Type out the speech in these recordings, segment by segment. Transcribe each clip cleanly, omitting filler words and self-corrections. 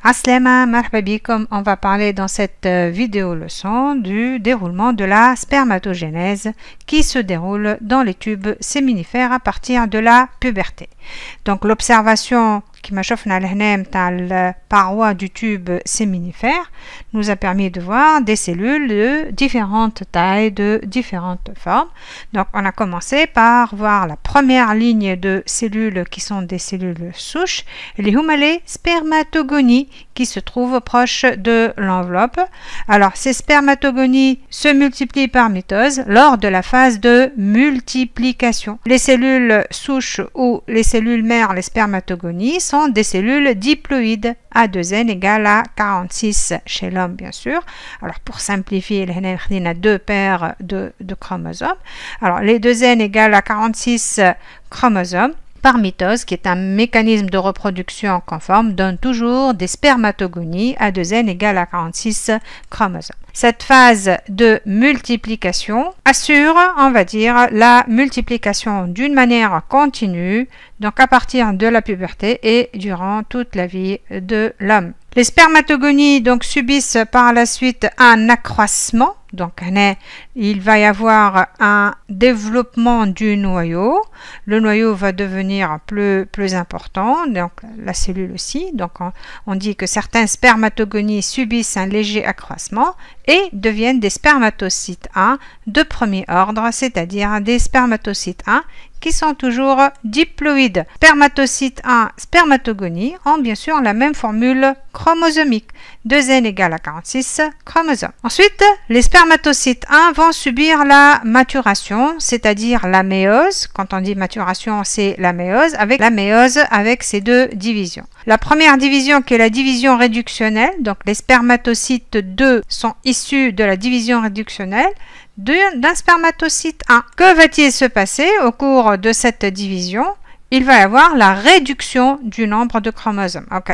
Aslama, marhaba bikum, on va parler dans cette vidéo leçon du déroulement de la spermatogénèse qui se déroule dans les tubes séminifères à partir de la puberté. Donc l'observation qui m'a chauffé dans la paroi du tube séminifère nous a permis de voir des cellules de différentes tailles, de différentes formes. Donc on a commencé par voir la première ligne de cellules qui sont des cellules souches, les spermatogonies qui se trouvent proches de l'enveloppe. Alors ces spermatogonies se multiplient par mitose lors de la phase de multiplication. Les cellules souches ou les cellules mères, les spermatogonies, sont des cellules diploïdes A2N égale à 46 chez l'homme bien sûr. Alors pour simplifier, il y a deux paires de chromosomes. Alors les 2N égale à 46 chromosomes par mitose, qui est un mécanisme de reproduction conforme, donne toujours des spermatogonies A2N égale à 46 chromosomes. Cette phase de multiplication assure, on va dire, la multiplication d'une manière continue, donc à partir de la puberté et durant toute la vie de l'homme. Les spermatogonies donc subissent par la suite un accroissement. Donc, il va y avoir un développement du noyau. Le noyau va devenir plus important, donc la cellule aussi. Donc, on dit que certains spermatogonies subissent un léger accroissement et deviennent des spermatocytes 1 de premier ordre, c'est-à-dire des spermatocytes 1 qui sont toujours diploïdes. Spermatocyte 1, spermatogonie ont bien sûr la même formule chromosomique, 2N égale à 46 chromosomes. Ensuite, les spermatocytes 1 vont subir la maturation, c'est-à-dire la méiose. Quand on dit maturation, c'est la méiose avec ces deux divisions. La première division qui est la division réductionnelle, donc les spermatocytes 2 sont issus de la division réductionnelle d'un spermatocyte 1. Que va-t-il se passer au cours de cette division? Il va y avoir la réduction du nombre de chromosomes. Donc,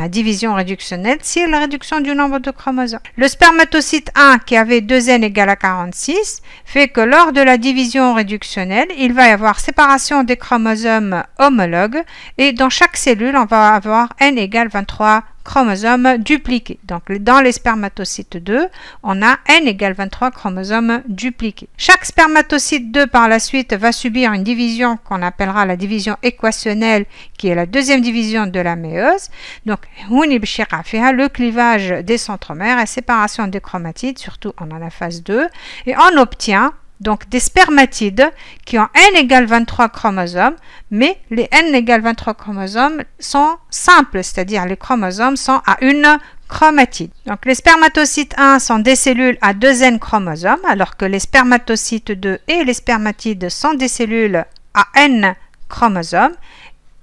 division réductionnelle, c'est la réduction du nombre de chromosomes. Le spermatocyte 1 qui avait 2N égale à 46 fait que lors de la division réductionnelle, il va y avoir séparation des chromosomes homologues et dans chaque cellule, on va avoir N égale 23 chromosomes dupliqués. Donc, dans les spermatocytes 2, on a N égale 23 chromosomes dupliqués. Chaque spermatocyte 2, par la suite, va subir une division qu'on appellera la division équationnelle, qui est la deuxième division de la méiose. Donc, le clivage des centromères et séparation des chromatides, surtout en la phase 2, et on obtient donc des spermatides qui ont N égale 23 chromosomes, mais les N égale 23 chromosomes sont simples, c'est-à-dire les chromosomes sont à une chromatide. Donc les spermatocytes 1 sont des cellules à 2N chromosomes, alors que les spermatocytes 2 et les spermatides sont des cellules à N chromosomes,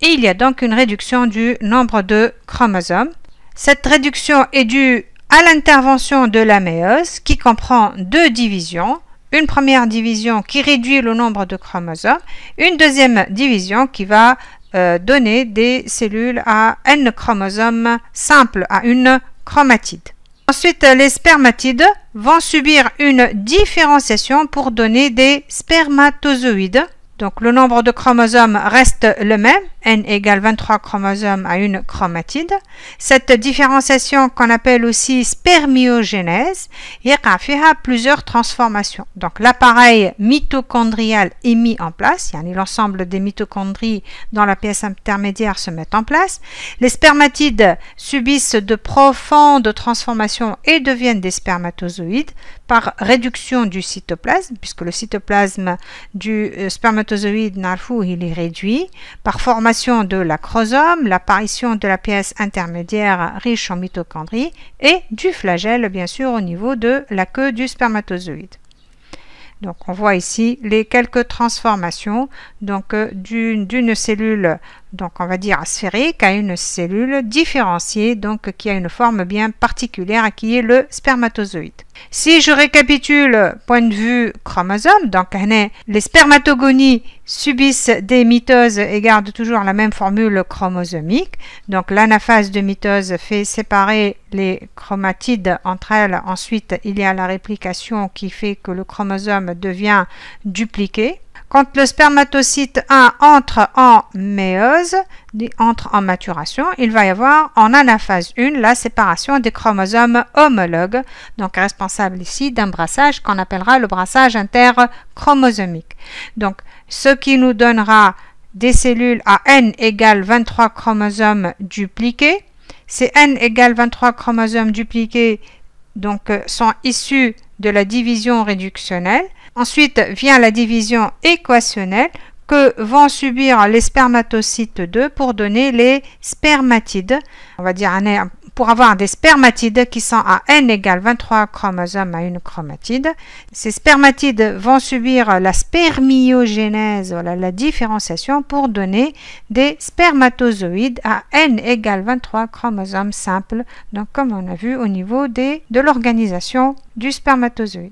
et il y a donc une réduction du nombre de chromosomes. Cette réduction est due à l'intervention de la méiose, qui comprend deux divisions. Une première division qui réduit le nombre de chromosomes, une deuxième division qui va donner des cellules à N chromosomes simples, à une chromatide. Ensuite, les spermatides vont subir une différenciation pour donner des spermatozoïdes. Donc, le nombre de chromosomes reste le même, N égale 23 chromosomes à une chromatide. Cette différenciation qu'on appelle aussi spermiogénèse, il y a plusieurs transformations. Donc, l'appareil mitochondrial est mis en place, l'ensemble des mitochondries dans la pièce intermédiaire se mettent en place. Les spermatides subissent de profondes transformations et deviennent des spermatozoïdes par réduction du cytoplasme, puisque le cytoplasme du spermatozoïde, il est réduit, par formation de l'acrosome, l'apparition de la pièce intermédiaire riche en mitochondries et du flagelle, bien sûr, au niveau de la queue du spermatozoïde. Donc, on voit ici les quelques transformations donc d'une cellule, donc on va dire sphérique, à une cellule différenciée, donc qui a une forme bien particulière, qui est le spermatozoïde. Si je récapitule point de vue chromosome, donc les spermatogonies subissent des mitoses et gardent toujours la même formule chromosomique. Donc l'anaphase de mitose fait séparer les chromatides entre elles. Ensuite, il y a la réplication qui fait que le chromosome devient dupliqué. Quand le spermatocyte 1 entre en méiose, entre en maturation, il va y avoir en anaphase 1 la séparation des chromosomes homologues, donc responsable ici d'un brassage qu'on appellera le brassage interchromosomique. Donc, ce qui nous donnera des cellules à n égale 23 chromosomes dupliqués. Ces n égale 23 chromosomes dupliqués donc, sont issus de la division réductionnelle. Ensuite vient la division équationnelle que vont subir les spermatocytes 2 pour donner les spermatides. On va dire pour avoir des spermatides qui sont à n égale 23 chromosomes à une chromatide. Ces spermatides vont subir la spermiogénèse, voilà, la différenciation pour donner des spermatozoïdes à n égale 23 chromosomes simples, donc comme on a vu au niveau de l'organisation du spermatozoïde.